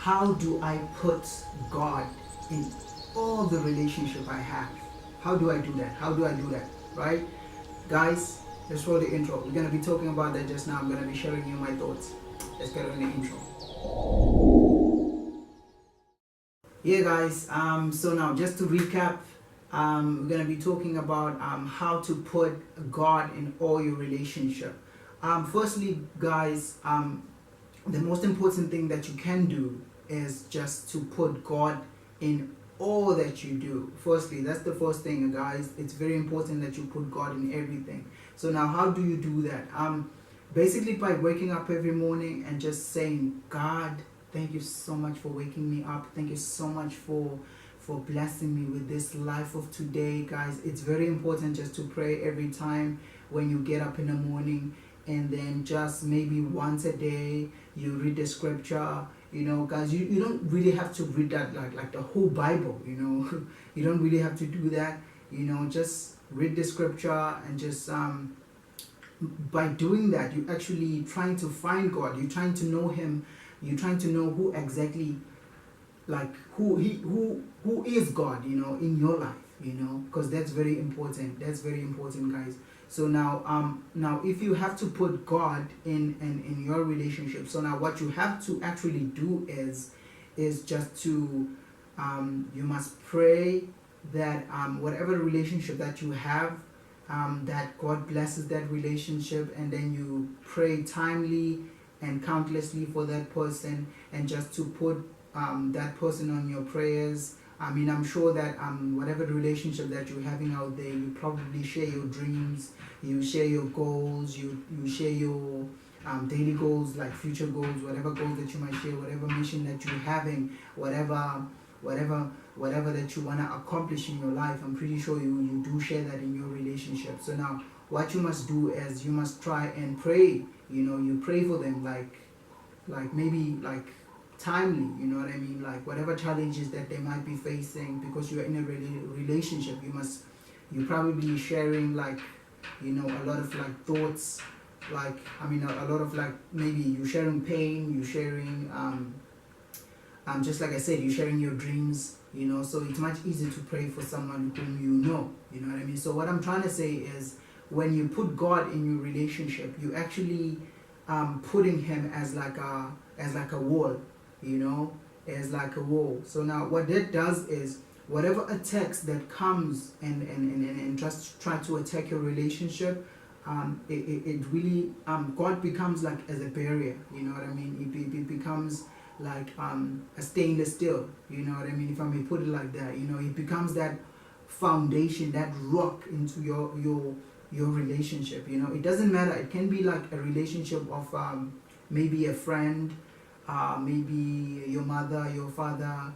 how do I put God in all the relationship I have? How do I do that? How do I do that? Right? Guys, let's roll the intro. We're going to be talking about that just now. I'm going to be sharing you my thoughts. Let's get on the intro. Yeah, guys, so now just to recap, we're going to be talking about how to put God in all your relationship. Firstly, guys, the most important thing that you can do is just to put God in all that you do. Firstly, that's the first thing, guys. It's very important that you put God in everything. So now, how do you do that? Basically by waking up every morning and just saying, God, thank you so much for waking me up. Thank you so much for blessing me with this life of today. Guys, it's very important just to pray every time when you get up in the morning, and then just maybe once a day you read the scripture. Guys, you don't really have to read that like the whole Bible. You don't really have to do that. Just read the scripture, and just by doing that, you're actually trying to find God. You're trying to know Him. You're trying to know who exactly, like who is God, in your life, because that's very important. That's very important, guys. So now if you have to put God in your relationship, so now what you have to actually do is just to you must pray that whatever relationship that you have, that God blesses that relationship, and then you pray timely and countlessly for that person, and just to put that person on your prayers. I'm sure that whatever relationship that you're having out there, you probably share your dreams, you share your goals, you share your daily goals, like future goals, whatever goals that you might share, whatever mission that you're having, whatever that you want to accomplish in your life. I'm pretty sure you do share that in your relationship. So now what you must do is you must try and pray. You pray for them, like maybe like timely, what I mean, like whatever challenges that they might be facing, because you're in a relationship. You probably sharing like a lot of like thoughts, like a lot of like, maybe you sharing pain, you sharing just like I said, you sharing your dreams, so it's much easier to pray for someone whom you know what I mean. So what I'm trying to say is, when you put God in your relationship, you actually putting Him as like a wall, as like a wall. So now what that does is, whatever attacks that comes and just try to attack your relationship, it really God becomes like as a barrier, what I mean. It becomes like a stainless steel, what I mean, if I may put it like that. It becomes that foundation, that rock into your relationship. It doesn't matter. It can be like a relationship of maybe a friend, maybe your mother, your father,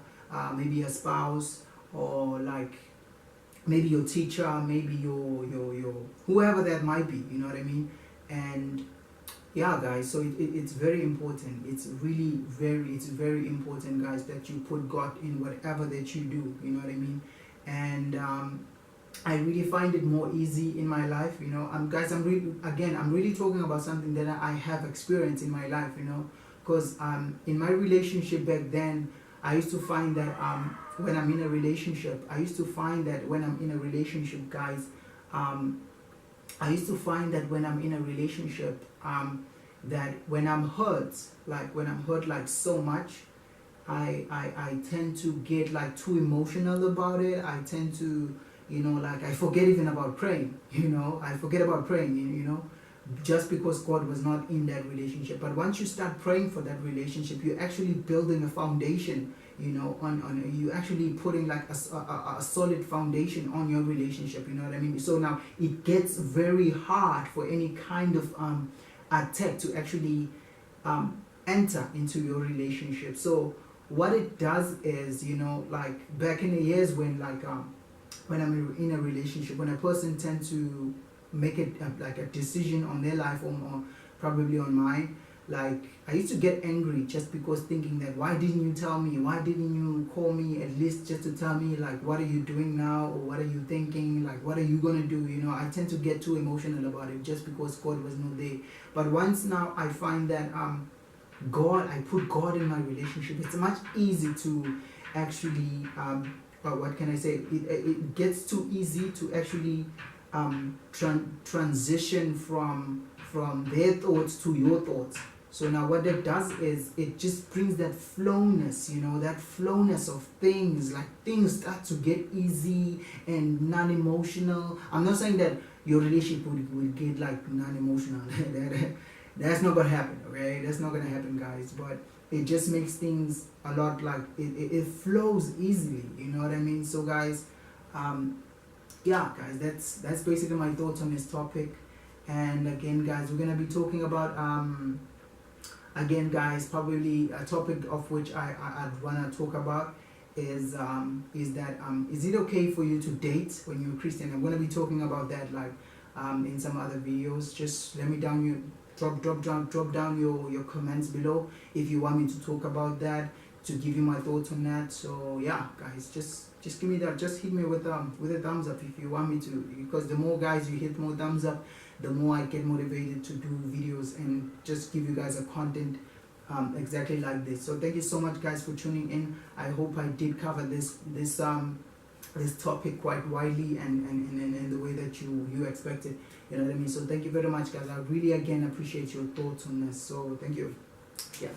maybe a spouse, or like maybe your teacher, maybe your whoever that might be, what I mean. And yeah, guys, so it's very important. It's very important, guys, that you put God in whatever that you do, what I mean. And I really find it more easy in my life, guys. I'm really talking about something that I have experienced in my life, because in my relationship back then, I used to find that when I'm in a relationship, guys, I used to find that when I'm in a relationship, that when I'm hurt like so much, I tend to get like too emotional about it. I tend to, like I forget even about praying, I forget about praying, just because God was not in that relationship. But once you start praying for that relationship, you're actually building a foundation, on you actually putting like a solid foundation on your relationship, what I mean. So now it gets very hard for any kind of attack to actually enter into your relationship. So what it does is, like back in the years when I'm in a relationship, when a person tends to make it like a decision on their life, or probably on mine, like I used to get angry just because thinking that, why didn't you tell me? Why didn't you call me at least just to tell me, like, what are you doing now, or what are you thinking, like what are you gonna do? I tend to get too emotional about it just because God was not there. But once now I find that God, I put God in my relationship, it's much easier to actually, what can I say? It gets too easy to actually transition from their thoughts to your thoughts. So now what that does is it just brings that flowness, that flowness of things, like things start to get easy and non-emotional. I'm not saying that your relationship will get like non-emotional. That's not gonna happen, okay? That's not gonna happen, guys. But it just makes things a lot like it flows easily, you know what I mean? So guys, yeah, guys, that's basically my thoughts on this topic. And again, guys, we're gonna be talking about again, guys, probably a topic of which I'd wanna talk about is that is it okay for you to date when you're a Christian? I'm gonna be talking about that like in some other videos. Just let me down you drop down your comments below if you want me to talk about that, to give you my thoughts on that. So yeah, guys, just give me that, just hit me with a thumbs up if you want me to, because the more guys you hit more thumbs up, the more I get motivated to do videos and just give you guys a content exactly like this. So thank you so much, guys, for tuning in. I hope I did cover this topic quite widely and in the way that you expected, you know what I mean? So thank you very much, guys. I really again appreciate your thoughts on this. So thank you. Yeah.